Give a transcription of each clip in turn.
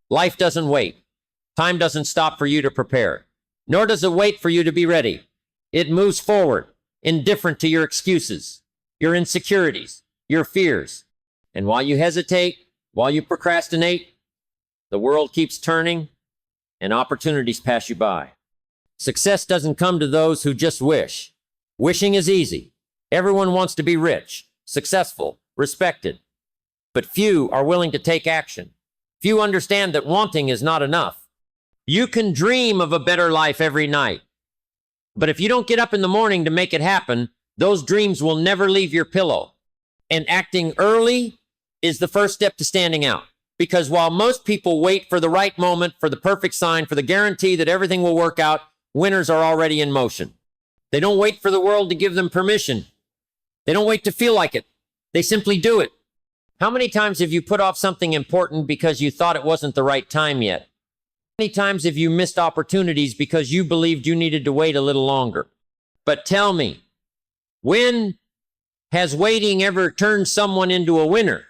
Life doesn't wait. Time doesn't stop for you to prepare, nor does it wait for you to be ready. It moves forward, indifferent to your excuses, your insecurities, your fears. And while you hesitate, while you procrastinate, the world keeps turning and opportunities pass you by. Success doesn't come to those who just wish. Wishing is easy. Everyone wants to be rich, successful, respected. But few are willing to take action. Few understand that wanting is not enough. You can dream of a better life every night. But if you don't get up in the morning to make it happen, those dreams will never leave your pillow. And acting early is the first step to standing out. Because while most people wait for the right moment, for the perfect sign, for the guarantee that everything will work out, winners are already in motion. They don't wait for the world to give them permission. They don't wait to feel like it. They simply do it. How many times have you put off something important because you thought it wasn't the right time yet? How many times have you missed opportunities because you believed you needed to wait a little longer? But tell me, when has waiting ever turned someone into a winner?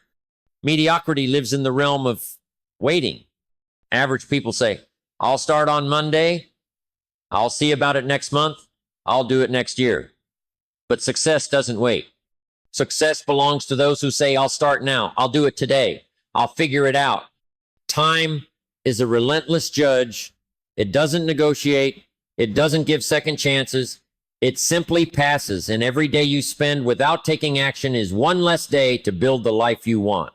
Mediocrity lives in the realm of waiting. Average people say, I'll start on Monday. I'll see about it next month. I'll do it next year. But success doesn't wait. Success belongs to those who say, I'll start now. I'll do it today. I'll figure it out. Time is a relentless judge. It doesn't negotiate. It doesn't give second chances. It simply passes, and every day you spend without taking action is one less day to build the life you want.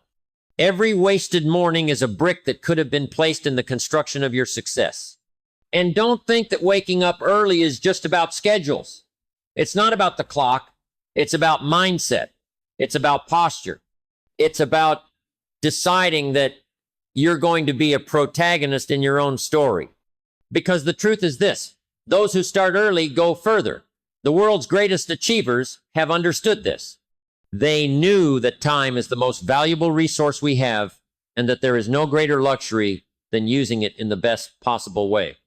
Every wasted morning is a brick that could have been placed in the construction of your success. And don't think that waking up early is just about schedules. It's not about the clock. It's about mindset. It's about posture. It's about deciding that you're going to be a protagonist in your own story. Because the truth is this, those who start early go further. The world's greatest achievers have understood this. They knew that time is the most valuable resource we have and that there is no greater luxury than using it in the best possible way.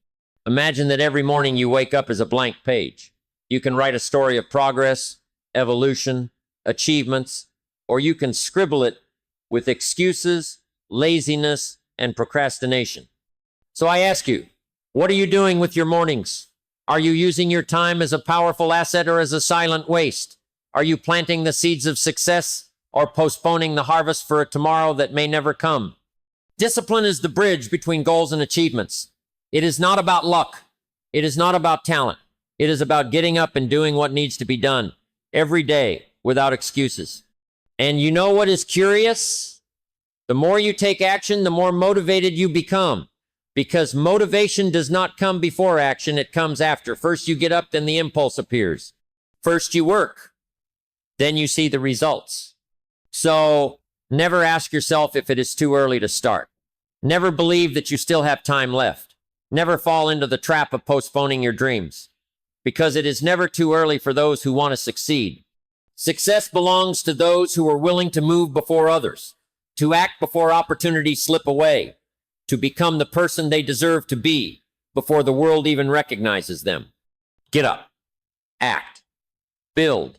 Imagine that every morning you wake up as a blank page. You can write a story of progress, evolution, achievements, or you can scribble it with excuses, laziness, and procrastination. So I ask you, what are you doing with your mornings? Are you using your time as a powerful asset or as a silent waste? Are you planting the seeds of success or postponing the harvest for a tomorrow that may never come? Discipline is the bridge between goals and achievements. It is not about luck. It is not about talent. It is about getting up and doing what needs to be done every day without excuses. And you know what is curious? The more you take action, the more motivated you become. Because motivation does not come before action, it comes after. First you get up, then the impulse appears. First you work, then you see the results. So never ask yourself if it is too early to start. Never believe that you still have time left. Never fall into the trap of postponing your dreams. Because it is never too early for those who want to succeed. Success belongs to those who are willing to move before others, to act before opportunities slip away, to become the person they deserve to be before the world even recognizes them. Get up, act, build,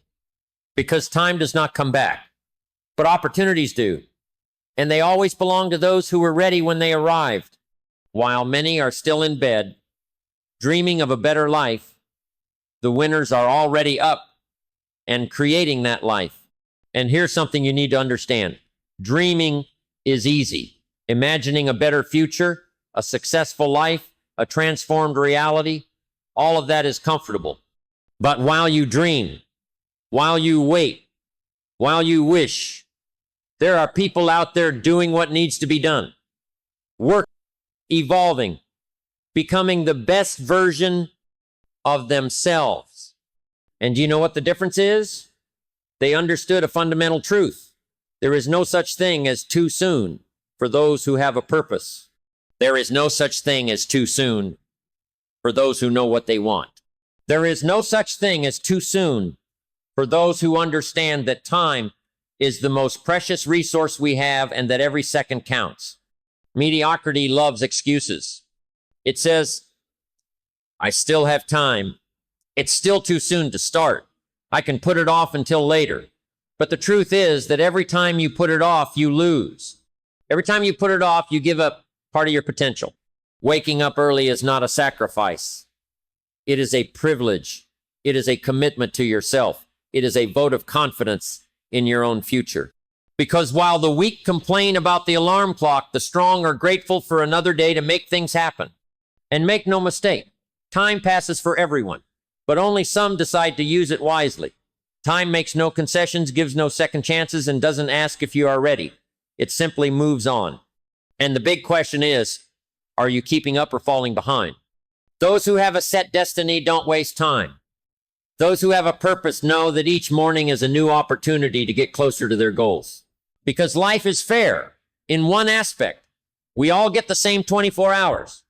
because time does not come back, but opportunities do. And they always belong to those who were ready when they arrived. While many are still in bed, dreaming of a better life, the winners are already up and creating that life. And here's something you need to understand. Dreaming is easy. Imagining a better future, a successful life, a transformed reality, all of that is comfortable. But while you dream, while you wait, while you wish, there are people out there doing what needs to be done. Work, evolving, becoming the best version of themselves. And do you know what the difference is? They understood a fundamental truth. There is no such thing as too soon for those who have a purpose. There is no such thing as too soon for those who know what they want. There is no such thing as too soon for those who understand that time is the most precious resource we have and that every second counts. Mediocrity loves excuses. It says, I still have time. It's still too soon to start. I can put it off until later. But the truth is that every time you put it off, you lose. Every time you put it off, you give up part of your potential. Waking up early is not a sacrifice. It is a privilege. It is a commitment to yourself. It is a vote of confidence in your own future. Because while the weak complain about the alarm clock, the strong are grateful for another day to make things happen. And make no mistake, time passes for everyone, but only some decide to use it wisely. Time makes no concessions, gives no second chances, and doesn't ask if you are ready. It simply moves on. And the big question is, are you keeping up or falling behind? Those who have a set destiny don't waste time. Those who have a purpose know that each morning is a new opportunity to get closer to their goals. Because life is fair in one aspect. We all get the same 24 hours.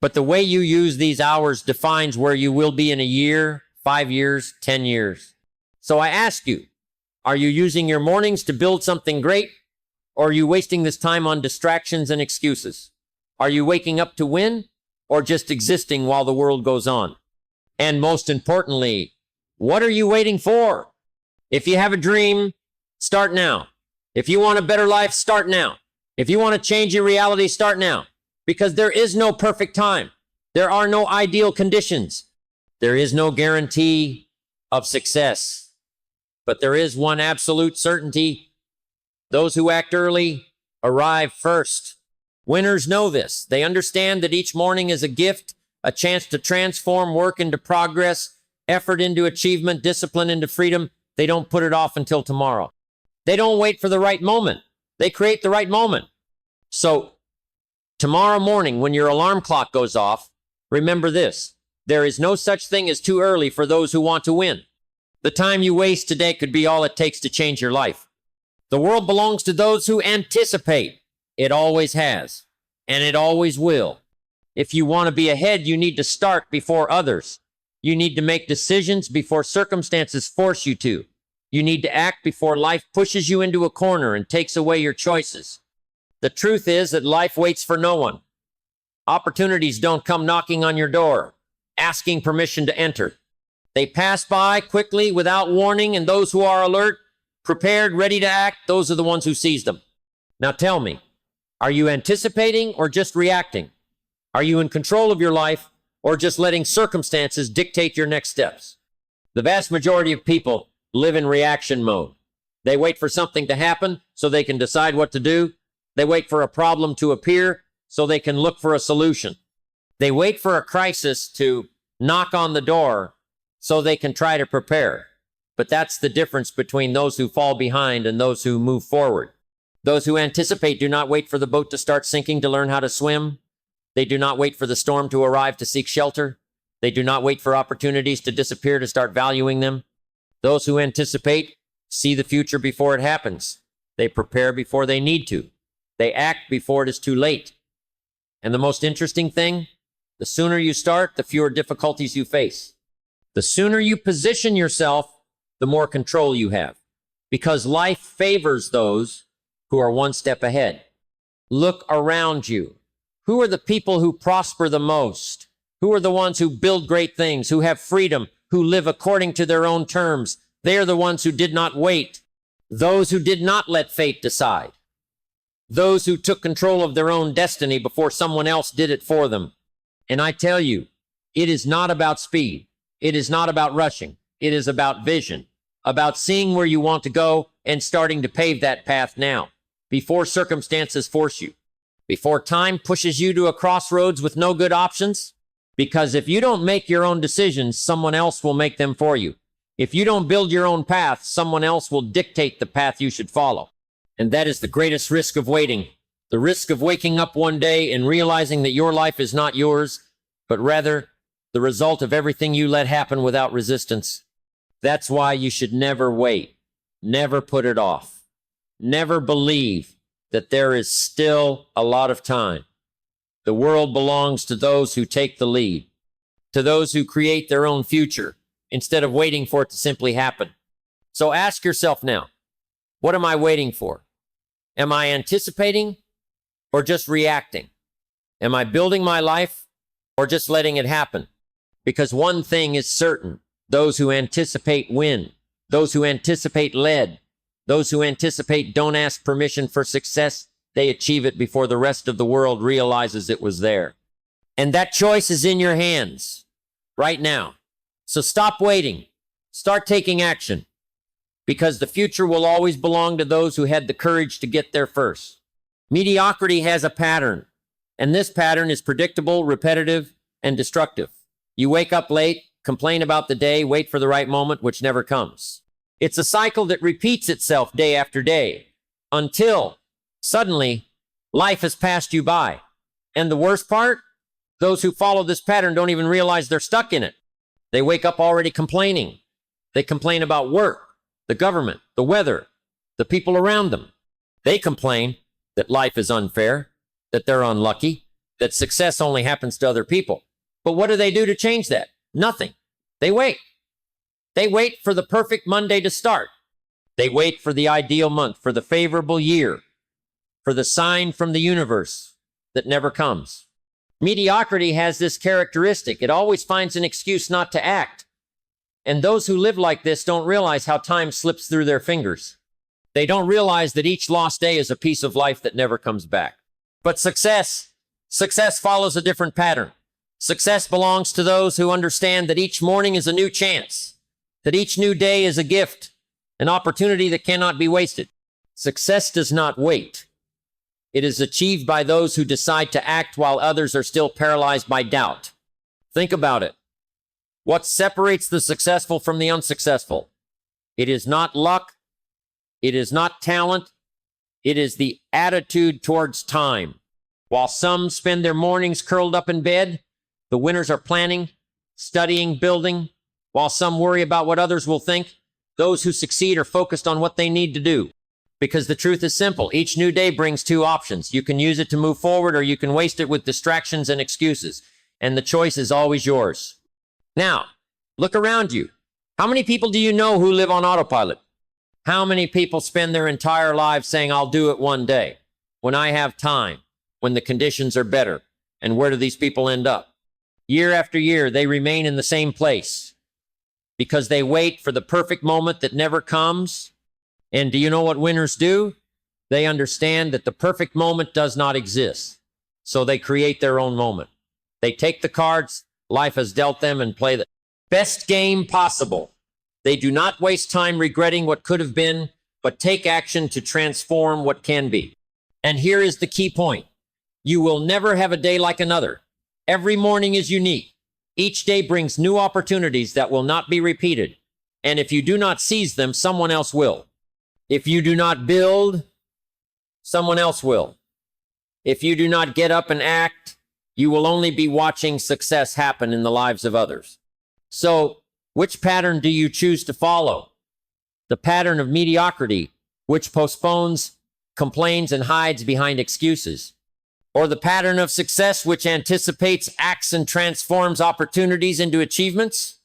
But the way you use these hours defines where you will be in a year, 5 years, 10 years. So I ask you, are you using your mornings to build something great? Or are you wasting this time on distractions and excuses? Are you waking up to win or just existing while the world goes on? And most importantly, what are you waiting for? If you have a dream, start now. If you want a better life, start now. If you want to change your reality, start now. Because there is no perfect time. There are no ideal conditions. There is no guarantee of success. But there is one absolute certainty. Those who act early arrive first. Winners know this. They understand that each morning is a gift, a chance to transform work into progress, effort into achievement, discipline into freedom. They don't put it off until tomorrow. They don't wait for the right moment. They create the right moment. So, tomorrow morning, when your alarm clock goes off, remember this. There is no such thing as too early for those who want to win. The time you waste today could be all it takes to change your life. The world belongs to those who anticipate. It always has, and it always will. If you want to be ahead, you need to start before others. You need to make decisions before circumstances force you to. You need to act before life pushes you into a corner and takes away your choices. The truth is that life waits for no one. Opportunities don't come knocking on your door, asking permission to enter. They pass by quickly without warning, and those who are alert, prepared, ready to act, those are the ones who seize them. Now tell me, are you anticipating or just reacting? Are you in control of your life or just letting circumstances dictate your next steps? The vast majority of people live in reaction mode. They wait for something to happen so they can decide what to do. They wait for a problem to appear so they can look for a solution. They wait for a crisis to knock on the door so they can try to prepare. But that's the difference between those who fall behind and those who move forward. Those who anticipate do not wait for the boat to start sinking to learn how to swim. They do not wait for the storm to arrive to seek shelter. They do not wait for opportunities to disappear to start valuing them. Those who anticipate see the future before it happens. They prepare before they need to. They act before it is too late. And the most interesting thing, the sooner you start, the fewer difficulties you face. The sooner you position yourself, the more control you have. Because life favors those who are one step ahead. Look around you. Who are the people who prosper the most? Who are the ones who build great things, who have freedom, who live according to their own terms? They are the ones who did not wait. Those who did not let fate decide. Those who took control of their own destiny before someone else did it for them. And I tell you, it is not about speed. It is not about rushing. It is about vision, about seeing where you want to go and starting to pave that path now, before circumstances force you, before time pushes you to a crossroads with no good options. Because if you don't make your own decisions, someone else will make them for you. If you don't build your own path, someone else will dictate the path you should follow. And that is the greatest risk of waiting. The risk of waking up one day and realizing that your life is not yours, but rather the result of everything you let happen without resistance. That's why you should never wait. Never put it off. Never believe that there is still a lot of time. The world belongs to those who take the lead, to those who create their own future instead of waiting for it to simply happen. So ask yourself now, what am I waiting for? Am I anticipating or just reacting? Am I building my life or just letting it happen? Because one thing is certain, those who anticipate win. Those who anticipate lead. Those who anticipate don't ask permission for success. They achieve it before the rest of the world realizes it was there. And that choice is in your hands right now. So stop waiting. Start taking action, because the future will always belong to those who had the courage to get there first. Mediocrity has a pattern, and this pattern is predictable, repetitive, and destructive. You wake up late, complain about the day, wait for the right moment, which never comes. It's a cycle that repeats itself day after day until suddenly life has passed you by. And the worst part, those who follow this pattern don't even realize they're stuck in it. They wake up already complaining. They complain about work, the government, the weather, the people around them. They complain that life is unfair, that they're unlucky, that success only happens to other people. But what do they do to change that? Nothing. They wait. They wait for the perfect Monday to start. They wait for the ideal month, for the favorable year, for the sign from the universe that never comes. Mediocrity has this characteristic. It always finds an excuse not to act. And those who live like this don't realize how time slips through their fingers. They don't realize that each lost day is a piece of life that never comes back. But success follows a different pattern. Success belongs to those who understand that each morning is a new chance, that each new day is a gift, an opportunity that cannot be wasted. Success does not wait. It is achieved by those who decide to act while others are still paralyzed by doubt. Think about it. What separates the successful from the unsuccessful? It is not luck. It is not talent. It is the attitude towards time. While some spend their mornings curled up in bed, the winners are planning, studying, building. While some worry about what others will think, those who succeed are focused on what they need to do. Because the truth is simple. Each new day brings two options. You can use it to move forward, or you can waste it with distractions and excuses. And the choice is always yours. Now, look around you. How many people do you know who live on autopilot? How many people spend their entire lives saying, I'll do it one day, when I have time, when the conditions are better? And where do these people end up? Year after year, they remain in the same place because they wait for the perfect moment that never comes. And do you know what winners do? They understand that the perfect moment does not exist. So they create their own moment. They take the cards life has dealt them and play the best game possible. They do not waste time regretting what could have been, but take action to transform what can be. And here is the key point. You will never have a day like another. Every morning is unique. Each day brings new opportunities that will not be repeated. And if you do not seize them, someone else will. If you do not build, someone else will. If you do not get up and act, you will only be watching success happen in the lives of others. So, which pattern do you choose to follow? The pattern of mediocrity, which postpones, complains, and hides behind excuses? Or the pattern of success, which anticipates, acts, and transforms opportunities into achievements?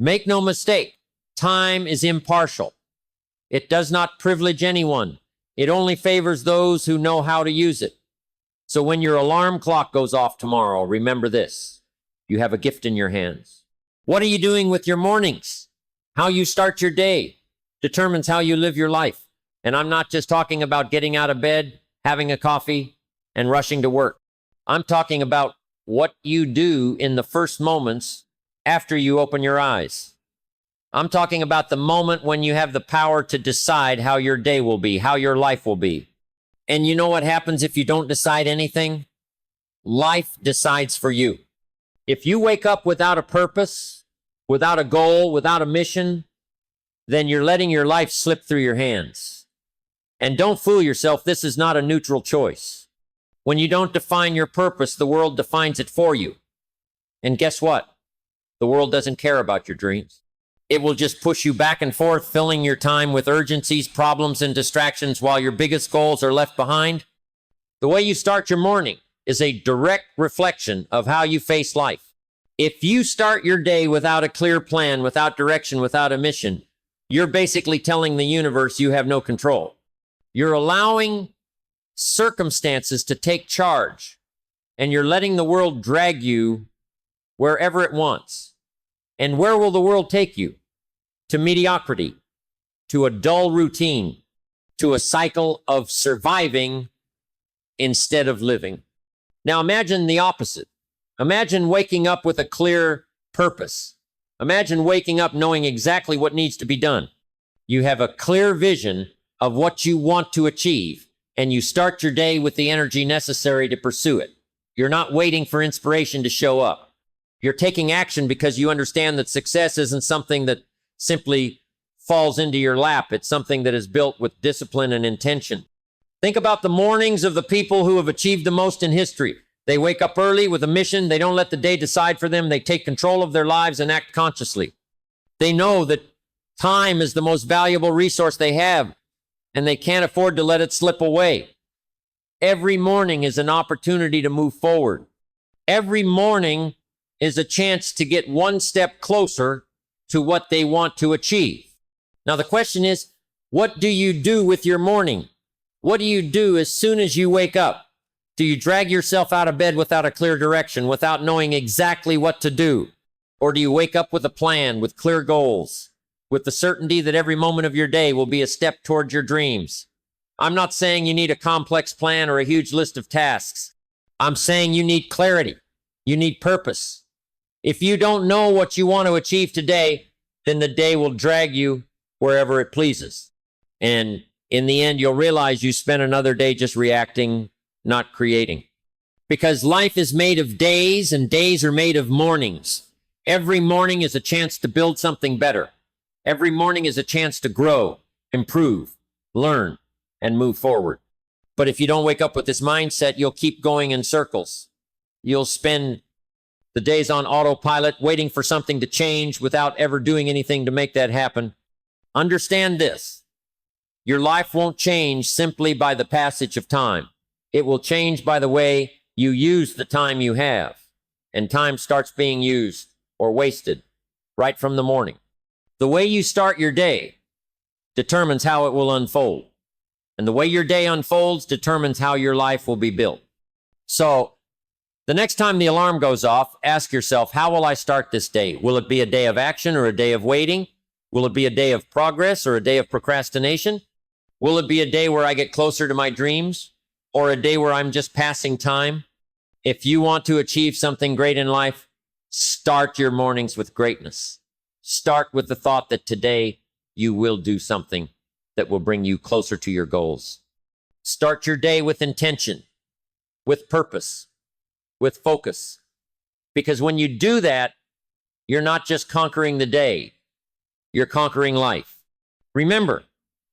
Make no mistake, time is impartial. It does not privilege anyone. It only favors those who know how to use it. So when your alarm clock goes off tomorrow, remember this. You have a gift in your hands. What are you doing with your mornings? How you start your day determines how you live your life. And I'm not just talking about getting out of bed, having a coffee, and rushing to work. I'm talking about what you do in the first moments after you open your eyes. I'm talking about the moment when you have the power to decide how your day will be, how your life will be. And you know what happens if you don't decide anything? Life decides for you. If you wake up without a purpose, without a goal, without a mission, then you're letting your life slip through your hands. And don't fool yourself, this is not a neutral choice. When you don't define your purpose, the world defines it for you. And guess what? The world doesn't care about your dreams. It will just push you back and forth, filling your time with urgencies, problems, and distractions while your biggest goals are left behind. The way you start your morning is a direct reflection of how you face life. If you start your day without a clear plan, without direction, without a mission, you're basically telling the universe you have no control. You're allowing circumstances to take charge, and you're letting the world drag you wherever it wants. And where will the world take you? To mediocrity, to a dull routine, to a cycle of surviving instead of living. Now imagine the opposite. Imagine waking up with a clear purpose. Imagine waking up knowing exactly what needs to be done. You have a clear vision of what you want to achieve, and you start your day with the energy necessary to pursue it. You're not waiting for inspiration to show up. You're taking action because you understand that success isn't something that simply falls into your lap. It's something that is built with discipline and intention. Think about the mornings of the people who have achieved the most in history. They wake up early with a mission. They don't let the day decide for them. They take control of their lives and act consciously. They know that time is the most valuable resource they have, and they can't afford to let it slip away. Every morning is an opportunity to move forward. Every morning is a chance to get one step closer to what they want to achieve. Now, the question is, what do you do with your morning? What do you do as soon as you wake up? Do you drag yourself out of bed without a clear direction, without knowing exactly what to do? Or do you wake up with a plan, with clear goals, with the certainty that every moment of your day will be a step towards your dreams? I'm not saying you need a complex plan or a huge list of tasks. I'm saying you need clarity. You need purpose. If you don't know what you want to achieve today, then the day will drag you wherever it pleases. And in the end, you'll realize you spent another day just reacting, not creating. Because life is made of days, and days are made of mornings. Every morning is a chance to build something better. Every morning is a chance to grow, improve, learn, and move forward. But if you don't wake up with this mindset, you'll keep going in circles. You'll spend the days on autopilot, waiting for something to change without ever doing anything to make that happen. Understand this. Your life won't change simply by the passage of time. It will change by the way you use the time you have. And time starts being used or wasted right from the morning. The way you start your day determines how it will unfold. And the way your day unfolds determines how your life will be built. So, the next time the alarm goes off, ask yourself, how will I start this day? Will it be a day of action or a day of waiting? Will it be a day of progress or a day of procrastination? Will it be a day where I get closer to my dreams or a day where I'm just passing time? If you want to achieve something great in life, start your mornings with greatness. Start with the thought that today you will do something that will bring you closer to your goals. Start your day with intention, with purpose, with focus. Because when you do that, you're not just conquering the day, you're conquering life. Remember,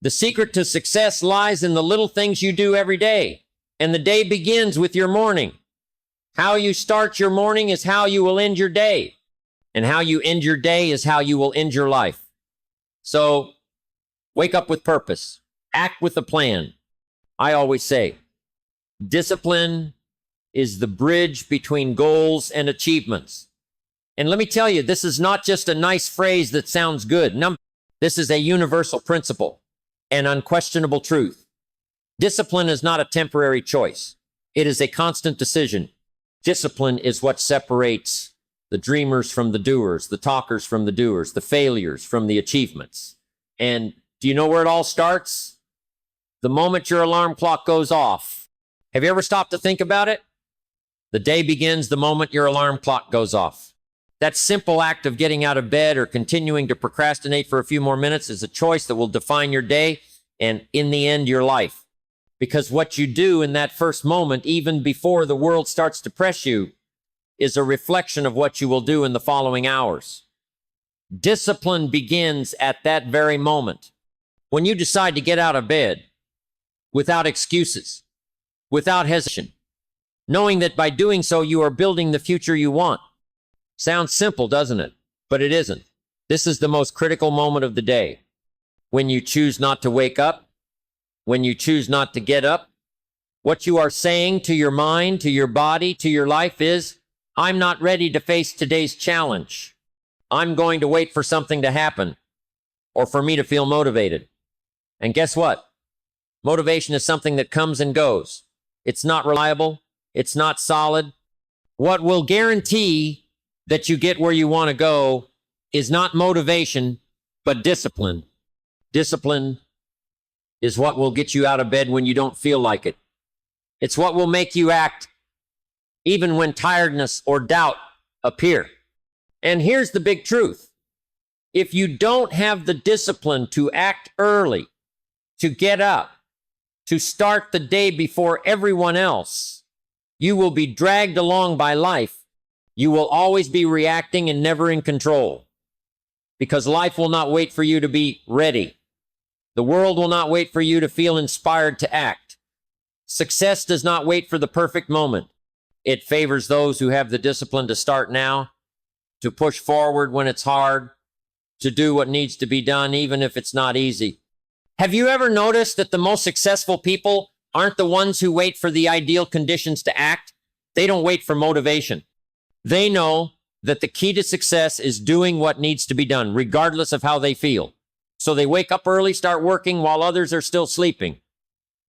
the secret to success lies in the little things you do every day. And the day begins with your morning. How you start your morning is how you will end your day. And how you end your day is how you will end your life. So, wake up with purpose. Act with a plan. I always say, discipline is the bridge between goals and achievements. And let me tell you, this is not just a nice phrase that sounds good. No, this is a universal principle, an unquestionable truth. Discipline is not a temporary choice. It is a constant decision. Discipline is what separates the dreamers from the doers, the talkers from the doers, the failures from the achievements. And do you know where it all starts? The moment your alarm clock goes off. Have you ever stopped to think about it? The day begins the moment your alarm clock goes off. That simple act of getting out of bed or continuing to procrastinate for a few more minutes is a choice that will define your day and, in the end, your life. Because what you do in that first moment, even before the world starts to press you, is a reflection of what you will do in the following hours. Discipline begins at that very moment. When you decide to get out of bed without excuses, without hesitation, knowing that by doing so you are building the future you want. Sounds simple, doesn't it? But it isn't. This is the most critical moment of the day. When you choose not to wake up, when you choose not to get up, what you are saying to your mind, to your body, to your life is, I'm not ready to face today's challenge. I'm going to wait for something to happen or for me to feel motivated. And guess what? Motivation is something that comes and goes. It's not reliable. It's not solid. What will guarantee that you get where you want to go is not motivation, but discipline. Discipline is what will get you out of bed when you don't feel like it. It's what will make you act even when tiredness or doubt appear. And here's the big truth. If you don't have the discipline to act early, to get up, to start the day before everyone else, you will be dragged along by life. You will always be reacting and never in control, because life will not wait for you to be ready. The world will not wait for you to feel inspired to act. Success does not wait for the perfect moment. It favors those who have the discipline to start now, to push forward when it's hard, to do what needs to be done even if it's not easy. Have you ever noticed that the most successful people aren't the ones who wait for the ideal conditions to act? They don't wait for motivation. They know that the key to success is doing what needs to be done, regardless of how they feel. So they wake up early, start working while others are still sleeping.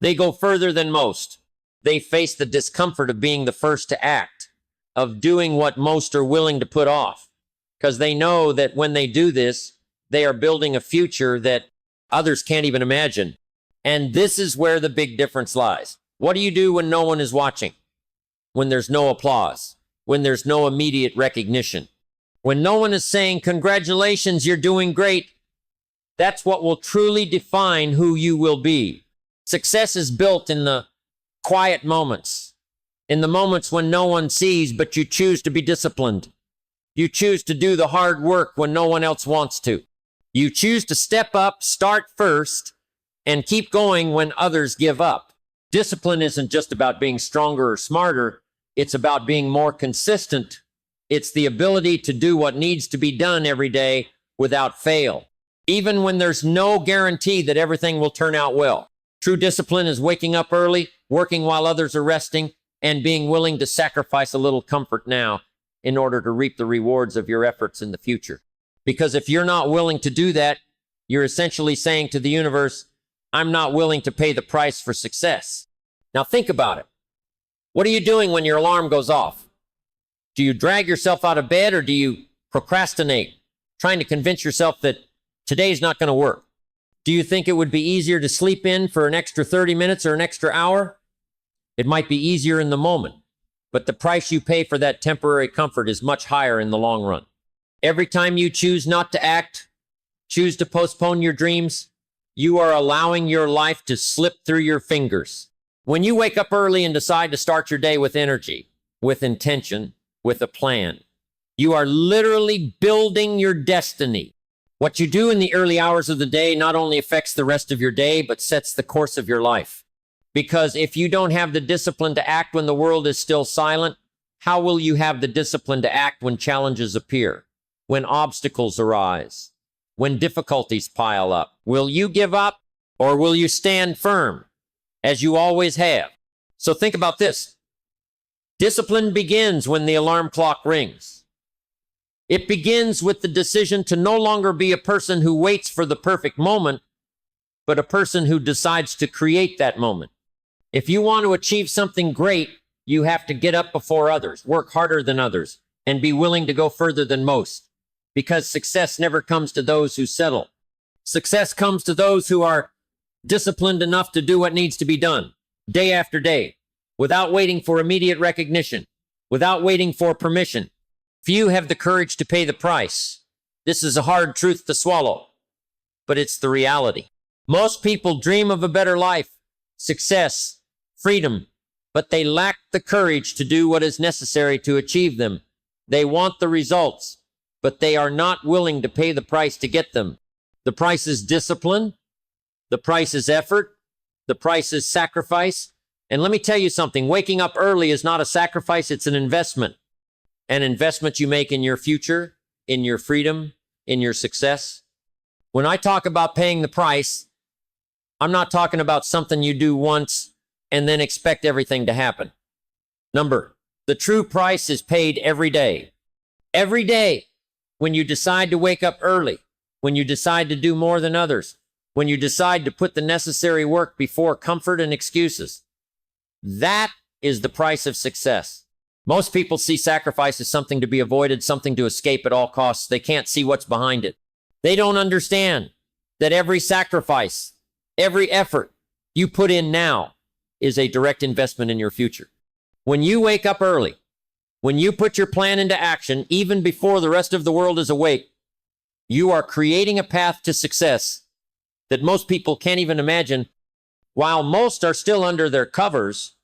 They go further than most. They face the discomfort of being the first to act, of doing what most are willing to put off, because they know that when they do this, they are building a future that others can't even imagine. And this is where the big difference lies. What do you do when no one is watching? When there's no applause? When there's no immediate recognition? When no one is saying, "Congratulations, you're doing great"? That's what will truly define who you will be. Success is built in the quiet moments, in the moments when no one sees, but you choose to be disciplined. You choose to do the hard work when no one else wants to. You choose to step up, start first, and keep going when others give up. Discipline isn't just about being stronger or smarter. It's about being more consistent. It's the ability to do what needs to be done every day without fail, even when there's no guarantee that everything will turn out well. True discipline is waking up early, working while others are resting, and being willing to sacrifice a little comfort now in order to reap the rewards of your efforts in the future. Because if you're not willing to do that, you're essentially saying to the universe, "I'm not willing to pay the price for success." Now think about it. What are you doing when your alarm goes off? Do you drag yourself out of bed, or do you procrastinate, trying to convince yourself that today's not going to work? Do you think it would be easier to sleep in for an extra 30 minutes or an extra hour? It might be easier in the moment, but the price you pay for that temporary comfort is much higher in the long run. Every time you choose not to act, choose to postpone your dreams, you are allowing your life to slip through your fingers. When you wake up early and decide to start your day with energy, with intention, with a plan, you are literally building your destiny. What you do in the early hours of the day not only affects the rest of your day, but sets the course of your life. Because if you don't have the discipline to act when the world is still silent, how will you have the discipline to act when challenges appear, when obstacles arise, when difficulties pile up? Will you give up, or will you stand firm, as you always have? So think about this. Discipline begins when the alarm clock rings. It begins with the decision to no longer be a person who waits for the perfect moment, but a person who decides to create that moment. If you want to achieve something great, you have to get up before others, work harder than others, and be willing to go further than most. Because success never comes to those who settle. Success comes to those who are disciplined enough to do what needs to be done, day after day, without waiting for immediate recognition, without waiting for permission. Few have the courage to pay the price. This is a hard truth to swallow, but it's the reality. Most people dream of a better life, success, freedom, but they lack the courage to do what is necessary to achieve them. They want the results, but they are not willing to pay the price to get them. The price is discipline. The price is effort. The price is sacrifice. And let me tell you something, waking up early is not a sacrifice, it's an investment. An investment you make in your future, in your freedom, in your success. When I talk about paying the price, I'm not talking about something you do once and then expect everything to happen. The true price is paid every day. Every day, when you decide to wake up early, when you decide to do more than others, when you decide to put the necessary work before comfort and excuses. That is the price of success. Most people see sacrifice as something to be avoided, something to escape at all costs. They can't see what's behind it. They don't understand that every sacrifice, every effort you put in now is a direct investment in your future. When you wake up early, when you put your plan into action, even before the rest of the world is awake, you are creating a path to success that most people can't even imagine. While most are still under their covers,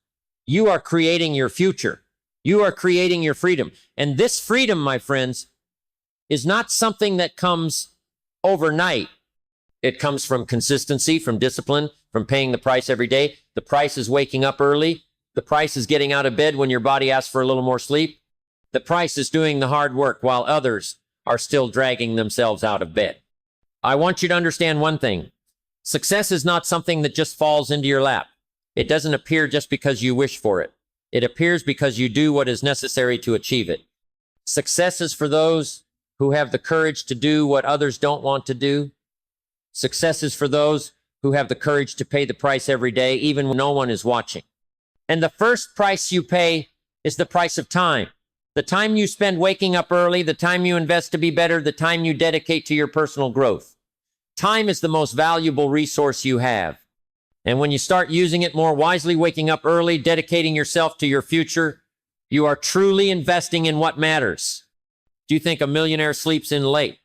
you are creating your future. You are creating your freedom. And this freedom, my friends, is not something that comes overnight. It comes from consistency, from discipline, from paying the price every day. The price is waking up early. The price is getting out of bed when your body asks for a little more sleep. The price is doing the hard work while others are still dragging themselves out of bed. I want you to understand one thing. Success is not something that just falls into your lap. It doesn't appear just because you wish for it. It appears because you do what is necessary to achieve it. Success is for those who have the courage to do what others don't want to do. Success is for those who have the courage to pay the price every day, even when no one is watching. And the first price you pay is the price of time. The time you spend waking up early, the time you invest to be better, the time you dedicate to your personal growth. Time is the most valuable resource you have. And when you start using it more wisely, waking up early, dedicating yourself to your future, you are truly investing in what matters. Do you think a millionaire sleeps in late?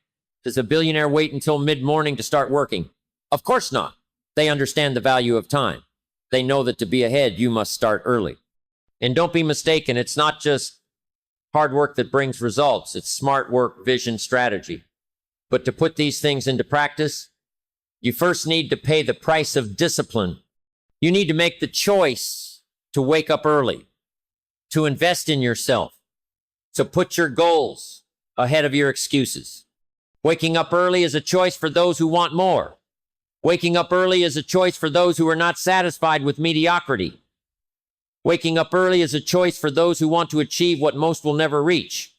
Does a billionaire wait until mid-morning to start working? Of course not. They understand the value of time. They know that to be ahead, you must start early. And don't be mistaken, it's not just hard work that brings results. It's smart work, vision, strategy. But to put these things into practice, you first need to pay the price of discipline. You need to make the choice to wake up early, to invest in yourself, to put your goals ahead of your excuses. Waking up early is a choice for those who want more. Waking up early is a choice for those who are not satisfied with mediocrity. Waking up early is a choice for those who want to achieve what most will never reach.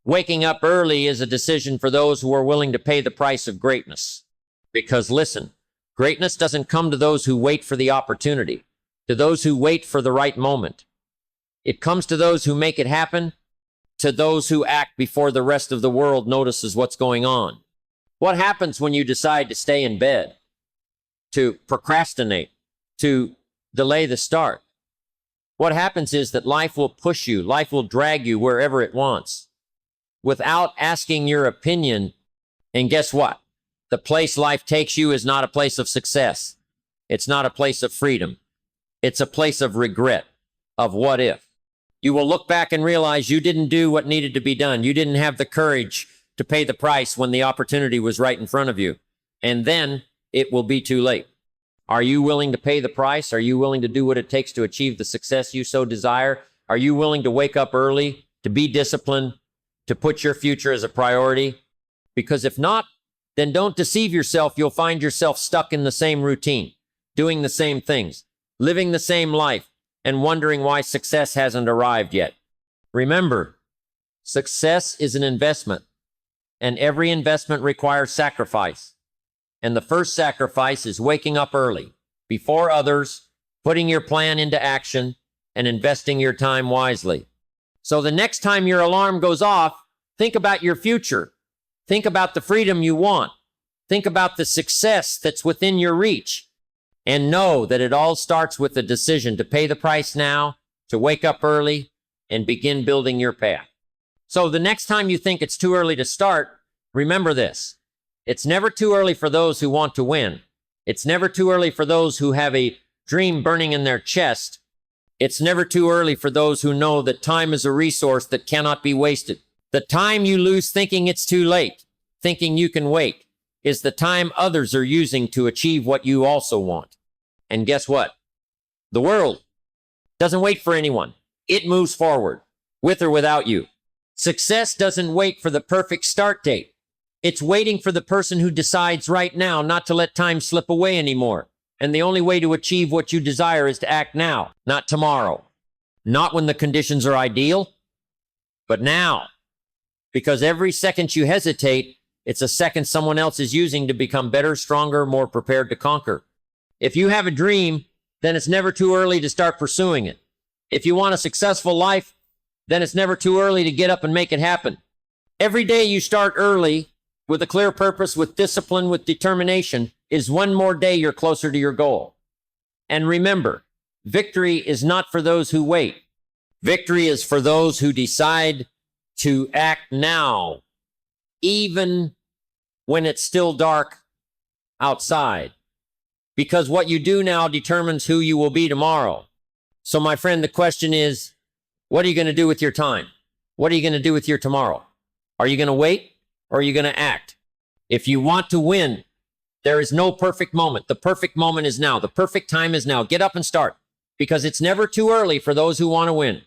Waking up early is a decision for those who are willing to pay the price of greatness. Because listen, greatness doesn't come to those who wait for the opportunity, to those who wait for the right moment. It comes to those who make it happen, to those who act before the rest of the world notices what's going on. What happens when you decide to stay in bed, to procrastinate, to delay the start? What happens is that life will push you, life will drag you wherever it wants, without asking your opinion. And guess what? The place life takes you is not a place of success. It's not a place of freedom. It's a place of regret, of what if. You will look back and realize you didn't do what needed to be done. You didn't have the courage to pay the price when the opportunity was right in front of you. And then it will be too late. Are you willing to pay the price? Are you willing to do what it takes to achieve the success you so desire? Are you willing to wake up early, to be disciplined, to put your future as a priority? Because if not, then don't deceive yourself. You'll find yourself stuck in the same routine, doing the same things, living the same life, and wondering why success hasn't arrived yet. Remember, success is an investment, and every investment requires sacrifice. And the first sacrifice is waking up early, before others, putting your plan into action, and investing your time wisely. So the next time your alarm goes off, think about your future. Think about the freedom you want. Think about the success that's within your reach. And know that it all starts with the decision to pay the price now, to wake up early, and begin building your path. So the next time you think it's too early to start, remember this. It's never too early for those who want to win. It's never too early for those who have a dream burning in their chest. It's never too early for those who know that time is a resource that cannot be wasted. The time you lose thinking it's too late, thinking you can wait, is the time others are using to achieve what you also want. And guess what? The world doesn't wait for anyone. It moves forward, with or without you. Success doesn't wait for the perfect start date. It's waiting for the person who decides right now not to let time slip away anymore. And the only way to achieve what you desire is to act now, not tomorrow. Not when the conditions are ideal, but now. Because every second you hesitate, it's a second someone else is using to become better, stronger, more prepared to conquer. If you have a dream, then it's never too early to start pursuing it. If you want a successful life, then it's never too early to get up and make it happen. Every day you start early, with a clear purpose, with discipline, with determination, is one more day you're closer to your goal. And remember, Victory is not for those who wait. Victory is for those who decide to act now, even when it's still dark outside. Because what you do now determines who you will be tomorrow. So, my friend, the question is, what are you going to do with your time? What are you going to do with your tomorrow? Are you going to wait or are you going to act? If you want to win, there is no perfect moment. The perfect moment is now. The perfect time is now. Get up and start, because it's never too early for those who want to win.